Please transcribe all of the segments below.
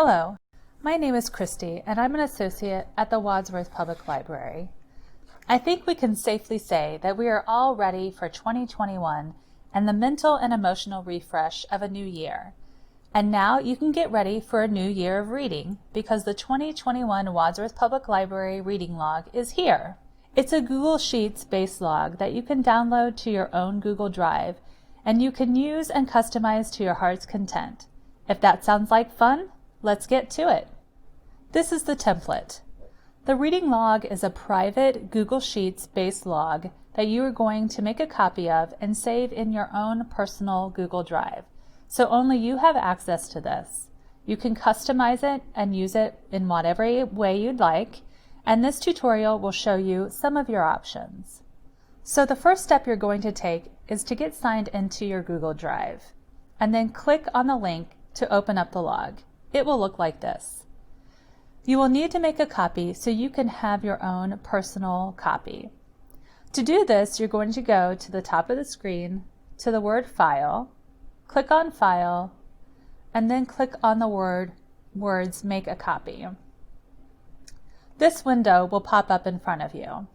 Hello, my name is Christy and I'm an associate at the Wadsworth Public Library. I think we can safely say that we are all ready for 2021 and the mental and emotional refresh of a new year. And now you can get ready for a new year of reading because the 2021 Wadsworth Public Library Reading Log is here. It's a Google Sheets based log that you can download to your own Google Drive and you can use and customize to your heart's content. If that sounds like fun, let's get to it. This is the template. The reading log is a private Google Sheets based log that you are going to make a copy of and save in your own personal Google Drive. So only you have access to this. You can customize it and use it in whatever way you'd like, and this tutorial will show you some of your options. So the first step you're going to take is to get signed into your Google Drive, and then click on the link to open up the log. It will look like this. You will need to make a copy so you can have your own personal copy. To do this, you're going to go to the top of the screen to the word File, click on File, and then click on the words Make a Copy. This window will pop up in front of you.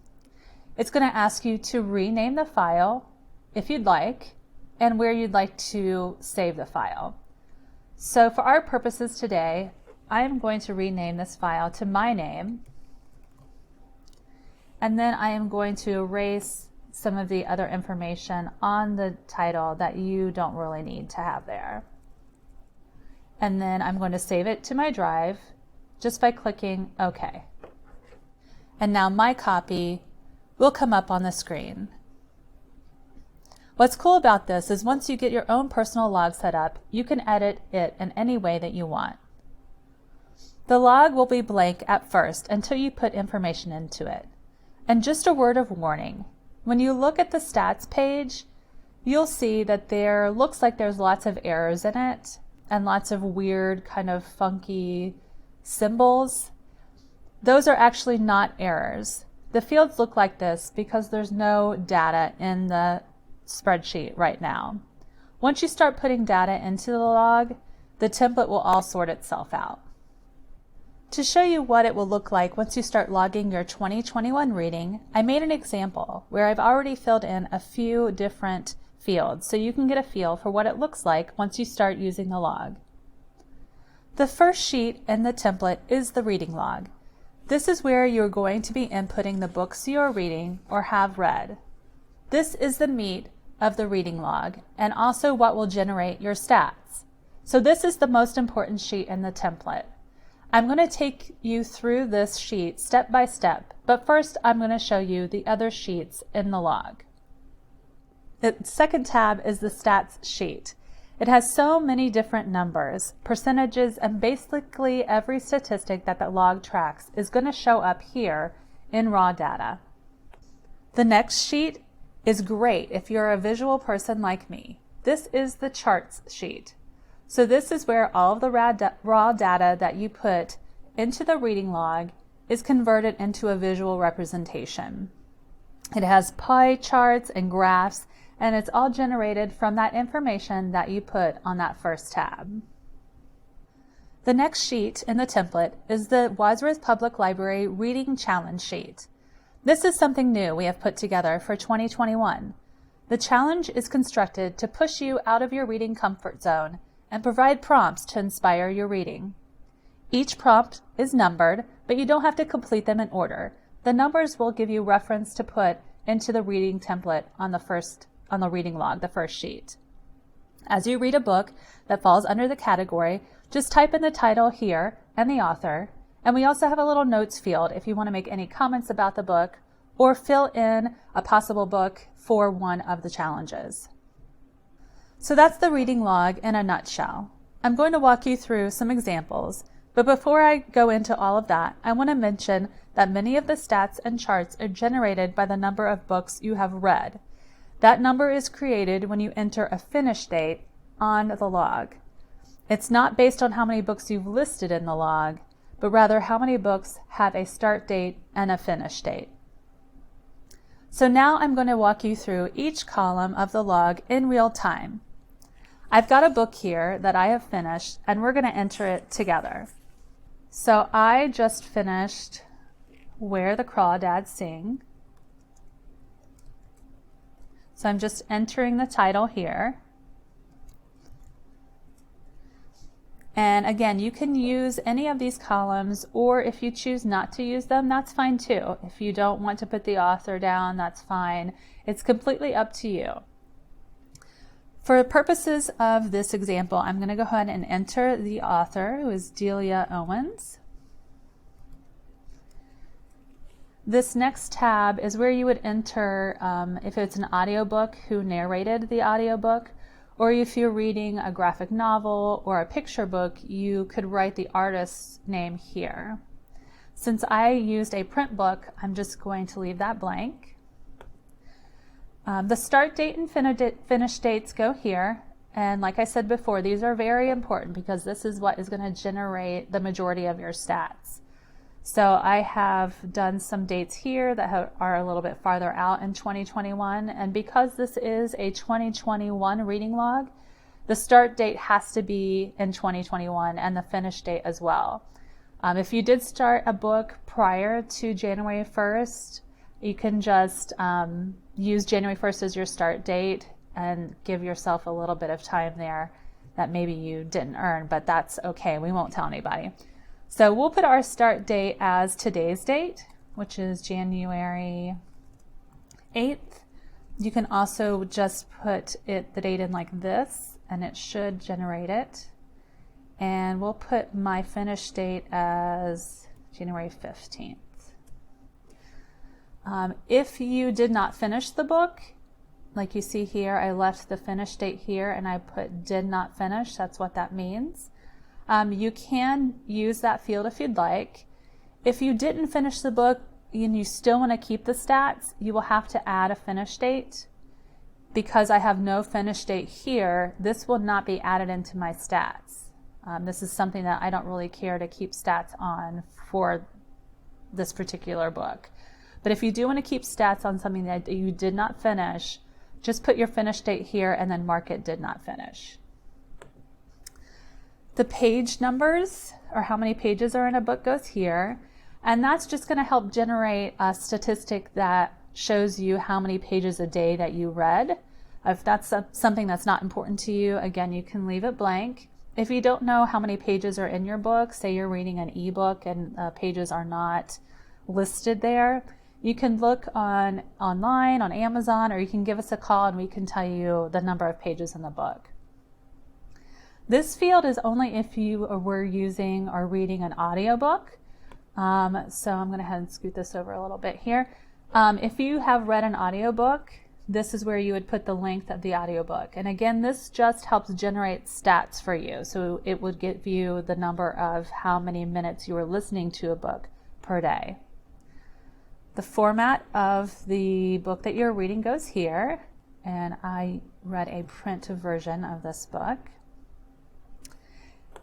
It's going to ask you to rename the file if you'd like and where you'd like to save the file. So for our purposes today, I am going to rename this file to my name, and then I am going to erase some of the other information on the title that you don't really need to have there. And then I'm going to save it to my drive just by clicking OK. And now my copy will come up on the screen. What's cool about this is once you get your own personal log set up, you can edit it in any way that you want. The log will be blank at first until you put information into it. And just a word of warning, when you look at the stats page, you'll see that there looks like there's lots of errors in it and lots of weird kind of funky symbols. Those are actually not errors. The fields look like this because there's no data in the spreadsheet right now. Once you start putting data into the log, the template will all sort itself out. To show you what it will look like once you start logging your 2021 reading, I made an example where I've already filled in a few different fields so you can get a feel for what it looks like once you start using the log. The first sheet in the template is the reading log. This is where you're going to be inputting the books you are reading or have read. This is the meat of the reading log and also what will generate your stats. So this is the most important sheet in the template. I'm going to take you through this sheet step by step, but first I'm going to show you the other sheets in the log. The second tab is the stats sheet. It has so many different numbers, percentages, and basically every statistic that the log tracks is going to show up here in raw data. The next sheet is great if you're a visual person like me. This is the charts sheet. So this is where all of the raw data that you put into the reading log is converted into a visual representation. It has pie charts and graphs, and it's all generated from that information that you put on that first tab. The next sheet in the template is the Wadsworth Public Library Reading Challenge sheet. This is something new we have put together for 2021. The challenge is constructed to push you out of your reading comfort zone and provide prompts to inspire your reading. Each prompt is numbered, but you don't have to complete them in order. The numbers will give you reference to put into the reading template on the reading log, the first sheet. As you read a book that falls under the category, just type in the title here and the author, and we also have a little notes field if you want to make any comments about the book or fill in a possible book for one of the challenges. So that's the reading log in a nutshell. I'm going to walk you through some examples, but before I go into all of that, I want to mention that many of the stats and charts are generated by the number of books you have read. That number is created when you enter a finish date on the log. It's not based on how many books you've listed in the log, but rather how many books have a start date and a finish date. So now I'm going to walk you through each column of the log in real time. I've got a book here that I have finished, and we're going to enter it together. So I just finished Where the Crawdads Sing. So I'm just entering the title here. And again, you can use any of these columns, or if you choose not to use them, that's fine too. If you don't want to put the author down, that's fine. It's completely up to you. For the purposes of this example, I'm going to go ahead and enter the author, who is Delia Owens. This next tab is where you would enter, if it's an audiobook, who narrated the audiobook, or if you're reading a graphic novel or a picture book, you could write the artist's name here. Since I used a print book, I'm just going to leave that blank. The start date and finish dates go here. And like I said before, these are very important because this is what is going to generate the majority of your stats. So I have done some dates here that are a little bit farther out in 2021. And because this is a 2021 reading log, the start date has to be in 2021 and the finish date as well. If you did start a book prior to January 1st, you can just use January 1st as your start date and give yourself a little bit of time there that maybe you didn't earn, but that's okay. We won't tell anybody. So we'll put our start date as today's date, which is January 8th. You can also just put the date in like this, and it should generate it. And we'll put my finish date as January 15th. If you did not finish the book, like you see here, I left the finish date here and I put did not finish. That's what that means. You can use that field if you'd like. If you didn't finish the book and you still want to keep the stats, you will have to add a finish date. Because I have no finish date here, this will not be added into my stats. This is something that I don't really care to keep stats on for this particular book. But if you do want to keep stats on something that you did not finish, just put your finish date here and then mark it did not finish. The page numbers, or how many pages are in a book, goes here. And that's just going to help generate a statistic that shows you how many pages a day that you read. If that's something that's not important to you, again, you can leave it blank. If you don't know how many pages are in your book, say you're reading an ebook and pages are not listed there, you can look online, on Amazon, or you can give us a call and we can tell you the number of pages in the book. This field is only if you were using or reading an audiobook. So I'm going to head and scoot this over a little bit here. If you have read an audiobook, this is where you would put the length of the audiobook. And again, this just helps generate stats for you. So it would give you the number of how many minutes you were listening to a book per day. The format of the book that you're reading goes here. And I read a print version of this book.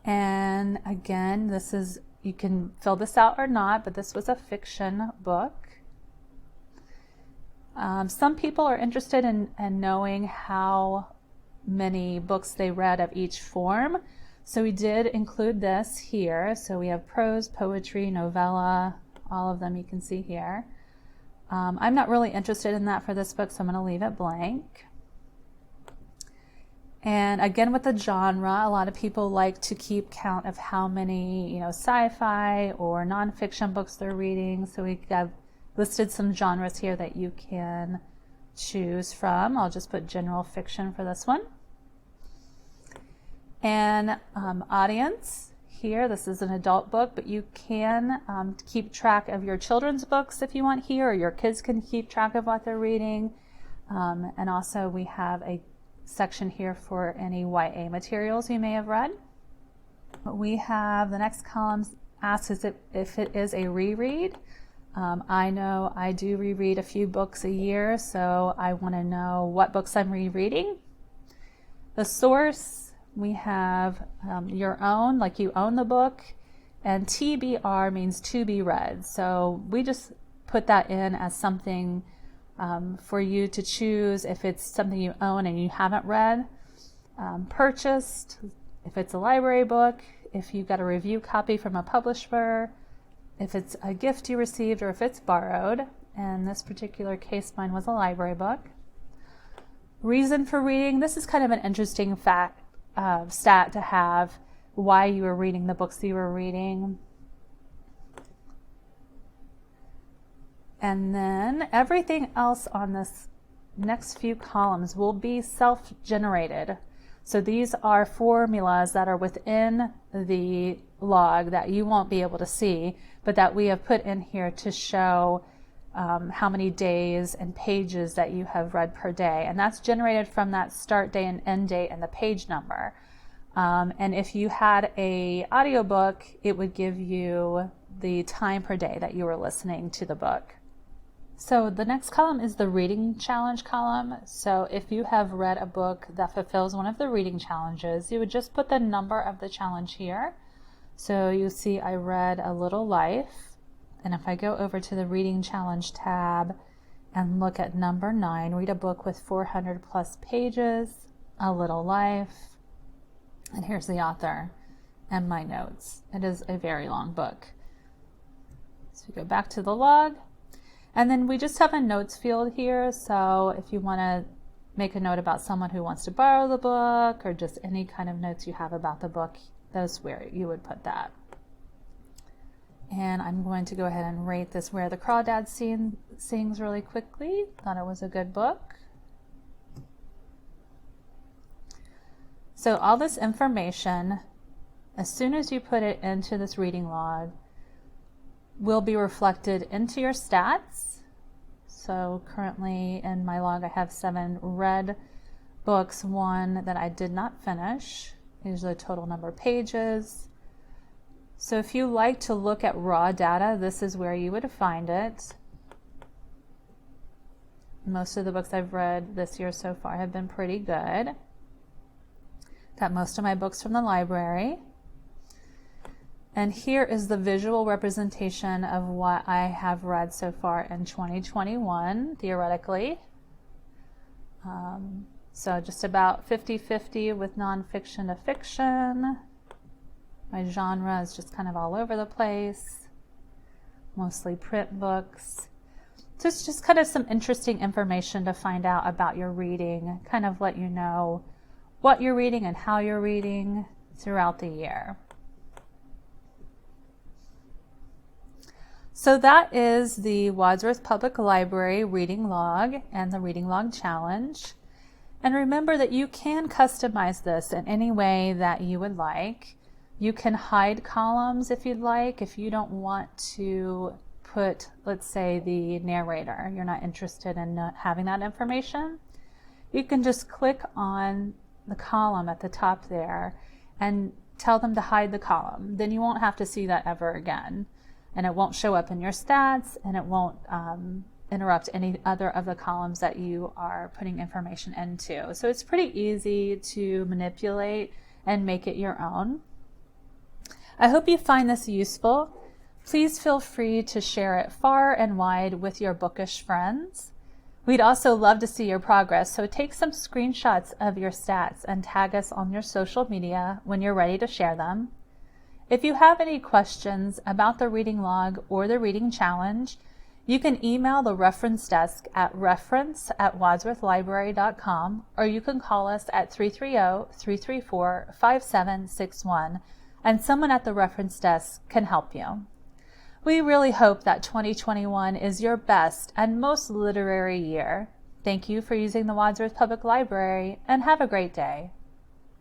And again, this is, you can fill this out or not, but this was a fiction book. Some people are interested in knowing how many books they read of each form. So we did include this here. So we have prose, poetry, novella, all of them you can see here. I'm not really interested in that for this book, so I'm going to leave it blank. And again, with the genre, a lot of people like to keep count of how many, sci-fi or nonfiction books they're reading. So we have listed some genres here that you can choose from. I'll just put general fiction for this one. And audience here, this is an adult book, but you can keep track of your children's books if you want here, or your kids can keep track of what they're reading. And also we have a section here for any YA materials you may have read. We have the next column asks if it is a reread. I know I do reread a few books a year, so I want to know what books I'm rereading. The source, we have your own, like you own the book, and TBR means to be read. So we just put that in as something for you to choose if it's something you own and you haven't read. purchased, if it's a library book, if you got a review copy from a publisher, if it's a gift you received, or if it's borrowed. In this particular case, mine was a library book. Reason for reading. This is kind of an interesting stat to have, why you were reading the books that you were reading. And then everything else on this next few columns will be self-generated. So these are formulas that are within the log that you won't be able to see, but that we have put in here to show how many days and pages that you have read per day. And that's generated from that start day and end date and the page number. And if you had an audiobook, it would give you the time per day that you were listening to the book. So the next column is the reading challenge column. So if you have read a book that fulfills one of the reading challenges, you would just put the number of the challenge here. So you see I read A Little Life. And if I go over to the reading challenge tab and look at number 9, read a book with 400 plus pages, A Little Life. And here's the author and my notes. It is a very long book. So we go back to the log. And then we just have a notes field here. So if you want to make a note about someone who wants to borrow the book, or just any kind of notes you have about the book, that's where you would put that. And I'm going to go ahead and rate this Where the Crawdad Sings really quickly. Thought it was a good book. So all this information, as soon as you put it into this reading log, will be reflected into your stats. So currently in my log I have 7 read books, 1 that I did not finish. Here's the total number of pages. So if you like to look at raw data, this is where you would find it. Most of the books I've read this year so far have been pretty good. Got most of my books from the library. And here is the visual representation of what I have read so far in 2021, theoretically. So just about 50-50 with nonfiction to fiction. My genre is just kind of all over the place, mostly print books. So it's just kind of some interesting information to find out about your reading, kind of let you know what you're reading and how you're reading throughout the year. So that is the Wadsworth Public Library Reading Log and the Reading Log Challenge. And remember that you can customize this in any way that you would like. You can hide columns if you'd like. If you don't want to put, let's say, the narrator, you're not interested in having that information, you can just click on the column at the top there and tell them to hide the column. Then you won't have to see that ever again. And it won't show up in your stats, and it won't interrupt any other of the columns that you are putting information into. So it's pretty easy to manipulate and make it your own. I hope you find this useful. Please feel free to share it far and wide with your bookish friends. We'd also love to see your progress, so take some screenshots of your stats and tag us on your social media when you're ready to share them. If you have any questions about the reading log or the reading challenge, you can email the reference desk at reference@wadsworthlibrary.com, or you can call us at 330-334-5761, and someone at the reference desk can help you. We really hope that 2021 is your best and most literary year. Thank you for using the Wadsworth Public Library, and have a great day.